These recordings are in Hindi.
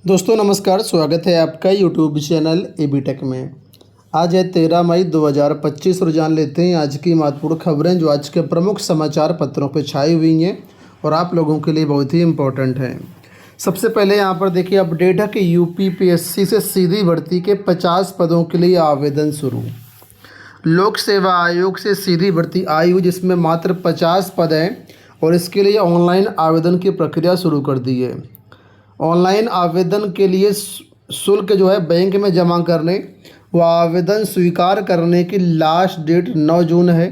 दोस्तों नमस्कार, स्वागत है आपका यूट्यूब चैनल एबी टेक में। आज है 13 मई 2025 और जान लेते हैं आज की महत्वपूर्ण खबरें जो आज के प्रमुख समाचार पत्रों पर छाई हुई हैं और आप लोगों के लिए बहुत ही इम्पोर्टेंट हैं। सबसे पहले यहाँ पर देखिए अपडेट है कि यूपीपीएससी से सीधी भर्ती के 50 पदों के लिए आवेदन शुरू। लोक सेवा आयोग से सीधी भर्ती आई हुई जिसमें मात्र 50 पद हैं और इसके लिए ऑनलाइन आवेदन की प्रक्रिया शुरू कर दी है। ऑनलाइन आवेदन के लिए शुल्क जो है बैंक में जमा करने व आवेदन स्वीकार करने की लास्ट डेट 9 जून है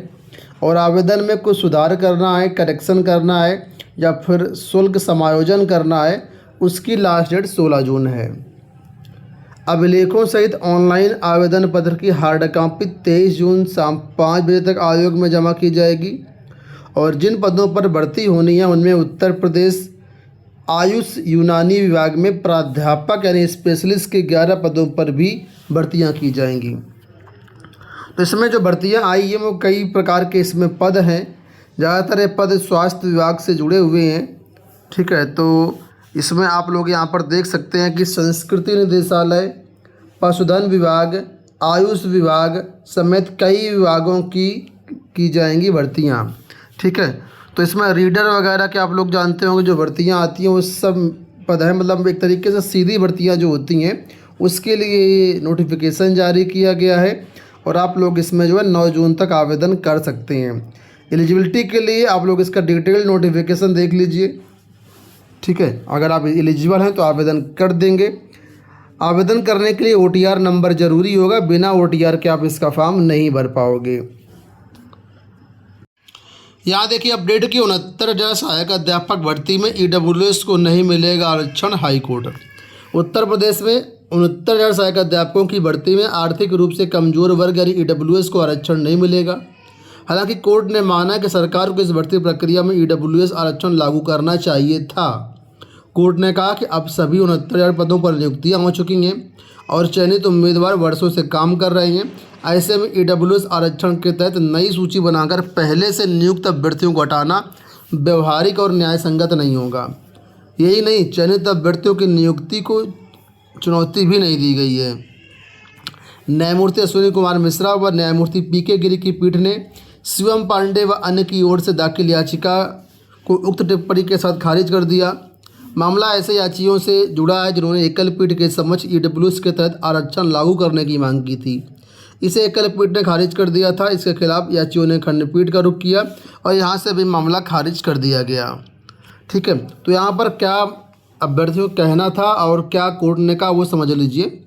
और आवेदन में कुछ सुधार करना है, करेक्शन करना है या फिर शुल्क समायोजन करना है, उसकी लास्ट डेट 16 जून है। अभिलेखों सहित ऑनलाइन आवेदन पत्र की हार्ड कॉपी 23 जून शाम 5 बजे तक आयोग में जमा की जाएगी और जिन पदों पर भर्ती होनी है उनमें उत्तर प्रदेश आयुष यूनानी विभाग में प्राध्यापक यानी स्पेशलिस्ट के 11 पदों पर भी भर्तियां की जाएंगी। तो इसमें जो भर्तियां आई हैं वो कई प्रकार के इसमें पद हैं। ज़्यादातर ये पद स्वास्थ्य विभाग से जुड़े हुए हैं। ठीक है, तो इसमें आप लोग यहाँ पर देख सकते हैं कि संस्कृति निदेशालय, पशुधन विभाग, आयुष विभाग समेत कई विभागों की जाएंगी भर्तियाँ। ठीक है, तो इसमें रीडर वगैरह के आप लोग जानते होंगे जो भर्तियां आती हैं वो सब पद है, मतलब एक तरीके से सीधी भर्तियां जो होती हैं उसके लिए नोटिफिकेशन जारी किया गया है और आप लोग इसमें जो है 9 जून तक आवेदन कर सकते हैं। एलिजिबिलिटी के लिए आप लोग इसका डिटेल नोटिफिकेशन देख लीजिए। ठीक है, अगर आप एलिजिबल हैं तो आवेदन कर देंगे। आवेदन करने के लिए OTR नंबर ज़रूरी होगा, बिना OTR के आप इसका फॉर्म नहीं भर पाओगे। यहाँ देखिए अपडेट की 69,000 सहायक अध्यापक भर्ती में EWS को नहीं मिलेगा आरक्षण। हाईकोर्ट उत्तर प्रदेश में 69,000 सहायक अध्यापकों की भर्ती में आर्थिक रूप से कमजोर वर्ग यानी EWS को आरक्षण नहीं मिलेगा। हालांकि कोर्ट ने माना कि सरकार को इस भर्ती प्रक्रिया में EWS आरक्षण लागू करना चाहिए था। कोर्ट ने कहा कि अब सभी 69,000 पदों पर नियुक्तियाँ हो चुकी हैं और चयनित उम्मीदवार वर्षों से काम कर रहे हैं। ऐसे में EWS आरक्षण के तहत नई सूची बनाकर पहले से नियुक्त अभ्यर्थियों को हटाना व्यवहारिक और न्याय संगत नहीं होगा। यही नहीं, चयनित अभ्यर्थियों की नियुक्ति को चुनौती भी नहीं दी गई है। न्यायमूर्ति अश्विनी कुमार मिश्रा व न्यायमूर्ति PK गिरी की पीठ ने शिवम पांडे व अन्य की ओर से दाखिल याचिका को उक्त टिप्पणी के साथ खारिज कर दिया। मामला ऐसे याचियों से जुड़ा है जिन्होंने एकल पीठ के समक्ष EWS के तहत आरक्षण लागू करने की मांग की थी। इसे एकल पीठ ने खारिज कर दिया था। इसके खिलाफ याचियों ने खंडपीठ का रुख किया और यहाँ से भी मामला खारिज कर दिया गया। ठीक है, तो यहाँ पर क्या अभ्यर्थियों को कहना था और क्या कोर्ट ने कहा वो समझ लीजिए।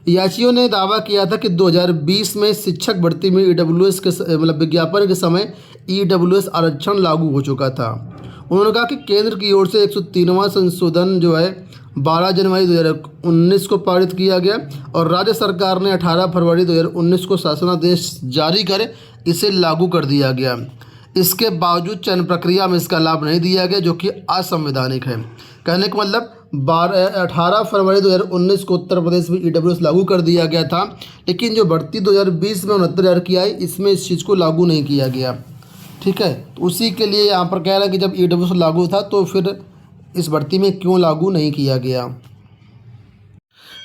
याचियों ने दावा किया था कि 2020 में शिक्षक भर्ती में EWS के मतलब विज्ञापन के समय EWS आरक्षण लागू हो चुका था। उन्होंने कहा कि केंद्र की ओर से 103वां संशोधन जो है 12 जनवरी 2019 को पारित किया गया और राज्य सरकार ने 18 फरवरी 2019 को शासनादेश जारी कर इसे लागू कर दिया गया। इसके बावजूद चयन प्रक्रिया में इसका लाभ नहीं दिया गया जो कि असंवैधानिक है। कहने का मतलब 18 फरवरी 2019 को उत्तर प्रदेश में EWS लागू कर दिया गया था, लेकिन जो भर्ती 2020 में 69,000 की आई इसमें इस चीज़ को लागू नहीं किया गया। ठीक है, तो उसी के लिए यहाँ पर कह रहा है कि जब EWS लागू था तो फिर इस भर्ती में क्यों लागू नहीं किया गया।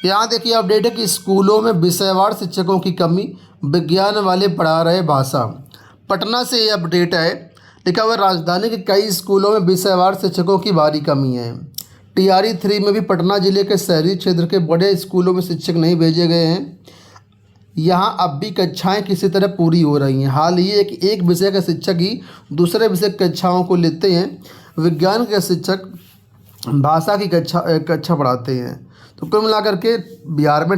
यहाँ देखिए अपडेट है कि स्कूलों में विषयवार शिक्षकों की कमी, विज्ञान वाले पढ़ा रहे भाषा। पटना से ये अपडेट है, लिखा हुआ राजधानी के कई स्कूलों में विषयवार शिक्षकों की भारी कमी है। TRE 3 में भी पटना जिले के शहरी क्षेत्र के बड़े स्कूलों में शिक्षक नहीं भेजे गए हैं। यहाँ अब भी कक्षाएं किसी तरह पूरी हो रही हैं। हाल ही एक विषय का शिक्षक ही दूसरे विषय कक्षाओं को लेते हैं। विज्ञान के शिक्षक भाषा की कक्षा पढ़ाते हैं। तो कुल मिलाकर के बिहार में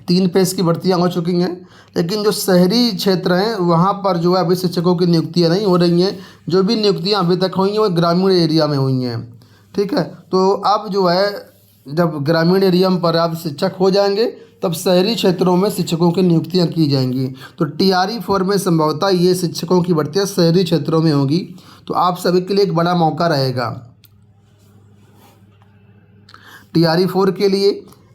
3 फेज की भर्तियां हो चुकी हैं, लेकिन जो शहरी क्षेत्र हैं वहाँ पर जो है अभी शिक्षकों की नियुक्तियां नहीं हो रही हैं। जो भी नियुक्तियां अभी तक हुई हैं वो ग्रामीण एरिया में हुई हैं। ठीक है, तो अब जो है जब ग्रामीण एरिया में पर्याप्त शिक्षक हो जाएंगे तब शहरी क्षेत्रों में शिक्षकों की नियुक्तियां की जाएंगी। तो TRE 4 में संभवतः ये शिक्षकों की भर्तियाँ शहरी क्षेत्रों में होगी। तो आप सभी के लिए एक बड़ा मौका रहेगा। TRE 4 के लिए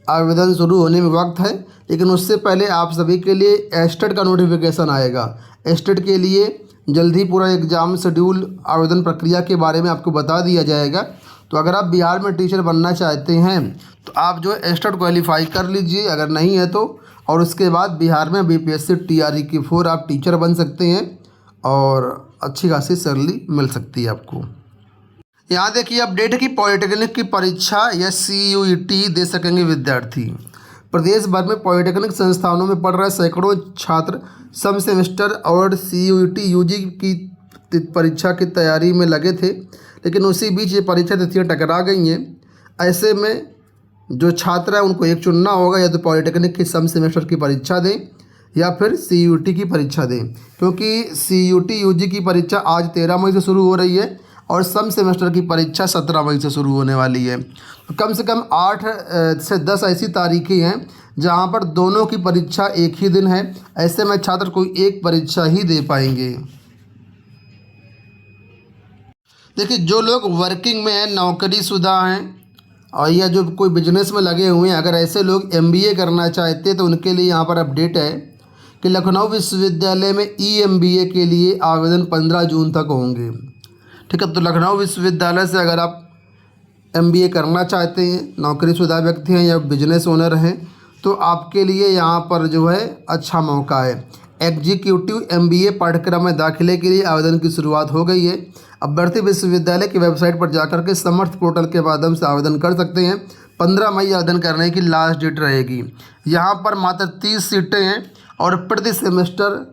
आवेदन शुरू होने में वक्त है, लेकिन उससे पहले आप सभी के लिए एस्टेट का नोटिफिकेशन आएगा। एस्टेट के लिए जल्द ही पूरा एग्ज़ाम शेड्यूल आवेदन प्रक्रिया के बारे में आपको बता दिया जाएगा। तो अगर आप बिहार में टीचर बनना चाहते हैं तो आप जो है स्टेट क्वालिफाई कर लीजिए, अगर नहीं है तो, और उसके बाद बिहार में बीपीएससी TRE की 4 आप टीचर बन सकते हैं और अच्छी खासी सैलरी मिल सकती है आपको। यहाँ देखिए अपडेट है कि पॉलिटेक्निक की परीक्षा या CUET दे सकेंगे विद्यार्थी। प्रदेश भर में पॉलिटेक्निक संस्थानों में पढ़ रहे सैकड़ों छात्र सम सेमेस्टर और CUET UG की परीक्षा की तैयारी में लगे थे, लेकिन उसी बीच ये परीक्षा तिथियाँ टकरा गई हैं। ऐसे में जो छात्र हैं उनको एक चुनना होगा, या तो पॉलिटेक्निक की सम सेमेस्टर की परीक्षा दें या फिर CUET की परीक्षा दें, क्योंकि CUET UG की परीक्षा आज 13 मई से शुरू हो रही है और सम सेमेस्टर की परीक्षा 17 मई से शुरू होने वाली है। तो कम से कम 8 से 10 ऐसी तारीखें हैं जहां पर दोनों की परीक्षा एक ही दिन है। ऐसे में छात्र कोई एक परीक्षा ही दे पाएंगे। देखिए जो लोग वर्किंग में हैं, नौकरीशुदा हैं और या जो कोई बिजनेस में लगे हुए हैं, अगर ऐसे लोग MBA करना चाहते हैं तो उनके लिए यहाँ पर अपडेट है कि लखनऊ विश्वविद्यालय में EMBA के लिए आवेदन 15 जून तक होंगे। ठीक है, तो लखनऊ विश्वविद्यालय से अगर आप MBA करना चाहते हैं, नौकरीशुदा व्यक्ति हैं या बिजनेस ओनर हैं, तो आपके लिए यहाँ पर जो है अच्छा मौका है। एग्जीक्यूटिव MBA पाठ्यक्रम में दाखिले के लिए आवेदन की शुरुआत हो गई है। अभ्यर्थी विश्वविद्यालय की वेबसाइट पर जाकर के समर्थ पोर्टल के माध्यम से आवेदन कर सकते हैं। 15 मई आवेदन करने की लास्ट डेट रहेगी। यहाँ पर मात्र 30 सीटें हैं और प्रति सेमेस्टर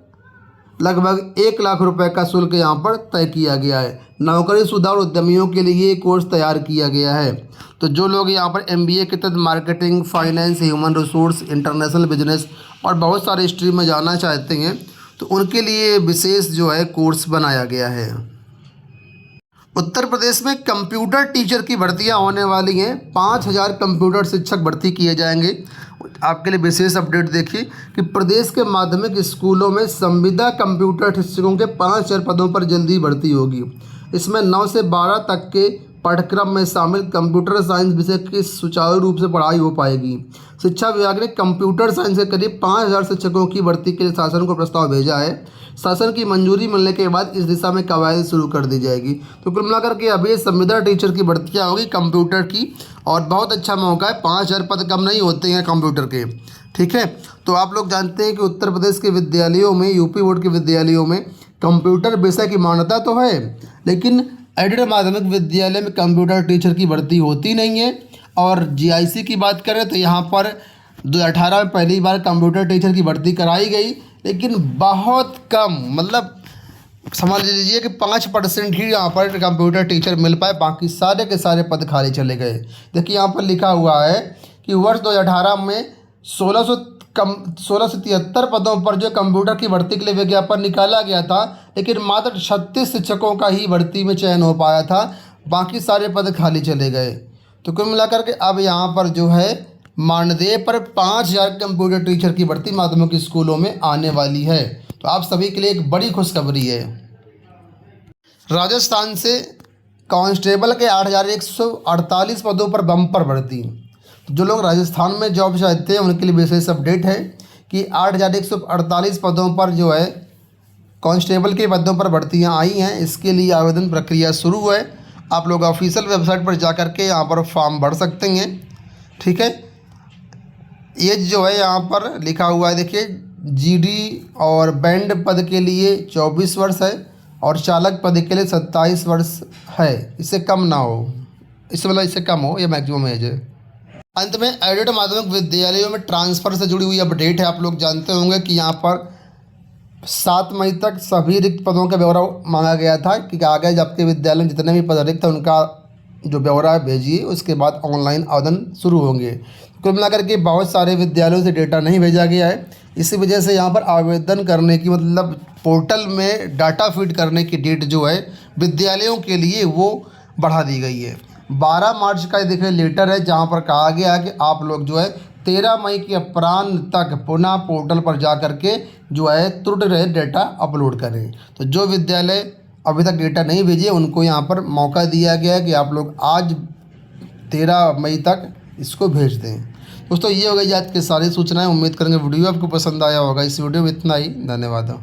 लगभग 1 लाख रुपए का शुल्क यहाँ पर तय किया गया है। नौकरीशुदा और उद्यमियों के लिए ये कोर्स तैयार किया गया है। तो जो लोग यहाँ पर MBA के तहत marketing, finance, human resource, international business और बहुत सारे स्ट्रीम में जाना चाहते हैं तो उनके लिए विशेष जो है कोर्स बनाया गया है। उत्तर प्रदेश में कंप्यूटर टीचर की भर्तियां होने वाली हैं। 5000 कंप्यूटर शिक्षक भर्ती किए जाएंगे। आपके लिए विशेष अपडेट देखिए कि प्रदेश के माध्यमिक स्कूलों में संविदा कंप्यूटर शिक्षकों के 5000 पदों पर जल्दी भर्ती होगी। इसमें 9 से 12 तक के पाठ्यक्रम में शामिल कंप्यूटर साइंस विषय की सुचारू रूप से पढ़ाई हो पाएगी। शिक्षा विभाग ने कंप्यूटर साइंस के करीब 5000 शिक्षकों की भर्ती के लिए शासन को प्रस्ताव भेजा है। शासन की मंजूरी मिलने के बाद इस दिशा में कवायद शुरू कर दी जाएगी। तो कुल मिलाकर के अभी संविदा टीचर की भर्तियाँ होगी कंप्यूटर की, और बहुत अच्छा मौका है। 5000 पद कम नहीं होते हैं कंप्यूटर के। ठीक है, तो आप लोग जानते हैं कि उत्तर प्रदेश के विद्यालयों में, यूपी बोर्ड के विद्यालयों में कंप्यूटर विषय की मान्यता तो है, लेकिन एडेड माध्यमिक विद्यालय में कंप्यूटर टीचर की भर्ती होती नहीं है। और GIC की बात करें तो यहाँ पर 2018 में पहली बार कंप्यूटर टीचर की भर्ती कराई गई, लेकिन बहुत कम, मतलब समझ लीजिए कि 5% ही यहाँ पर कंप्यूटर टीचर मिल पाए, बाकी सारे के सारे पद खाली चले गए। देखिए यहाँ पर लिखा हुआ है कि वर्ष 2018 में 1673 पदों पर जो कंप्यूटर की भर्ती के लिए विज्ञापन निकाला गया था, लेकिन मात्र 36 शिक्षकों का ही भर्ती में चयन हो पाया था, बाकी सारे पद खाली चले गए। तो कुल मिलाकर के अब यहाँ पर जो है मानदेय पर 5000 कंप्यूटर टीचर की भर्ती माध्यमिक स्कूलों में आने वाली है। तो आप सभी के लिए एक बड़ी खुशखबरी है। राजस्थान से कांस्टेबल के 8148 पदों पर बम्पर भर्ती। जो लोग राजस्थान में जॉब चाहते हैं उनके लिए विशेष अपडेट है कि 8148 पदों पर जो है कांस्टेबल के पदों पर भर्तियां आई हैं। इसके लिए आवेदन प्रक्रिया शुरू है। आप लोग ऑफिशियल वेबसाइट पर जा कर के यहाँ पर फॉर्म भर सकते हैं। ठीक है, एज जो है यहाँ पर लिखा हुआ है, देखिए GD और बैंड पद के लिए 24 वर्ष है और चालक पद के लिए 27 वर्ष है। इससे कम ना हो, इससे मतलब इससे कम हो, यह मैक्सिमम एज है। अंत में एडेड माध्यमिक विद्यालयों में ट्रांसफ़र से जुड़ी हुई अपडेट है। आप लोग जानते होंगे कि यहाँ पर 7 मई तक सभी रिक्त पदों का ब्यौरा मांगा गया था कि आगे आपके विद्यालय में जितने भी पद रिक्त हैं उनका जो ब्यौरा भेजिए, उसके बाद ऑनलाइन आवेदन शुरू होंगे। कुल मिलाकर के बहुत सारे विद्यालयों से डेटा नहीं भेजा गया है, इसी वजह से यहाँ पर आवेदन करने की, मतलब पोर्टल में डाटा फीड करने की डेट जो है विद्यालयों के लिए वो बढ़ा दी गई है। 12 मार्च का देखिए लेटर है जहाँ पर कहा गया है कि आप लोग जो है 13 मई के अपराह्न तक पुनः पोर्टल पर जा कर के जो है त्रुटि रहित डेटा अपलोड करें। तो जो विद्यालय अभी तक डेटा नहीं भेजे उनको यहाँ पर मौका दिया गया है कि आप लोग आज 13 मई तक इसको भेज दें। दोस्तों ये हो गई आज की सारी सूचनाएं। उम्मीद करेंगे वीडियो आपको पसंद आया होगा। इस वीडियो में इतना ही, धन्यवाद।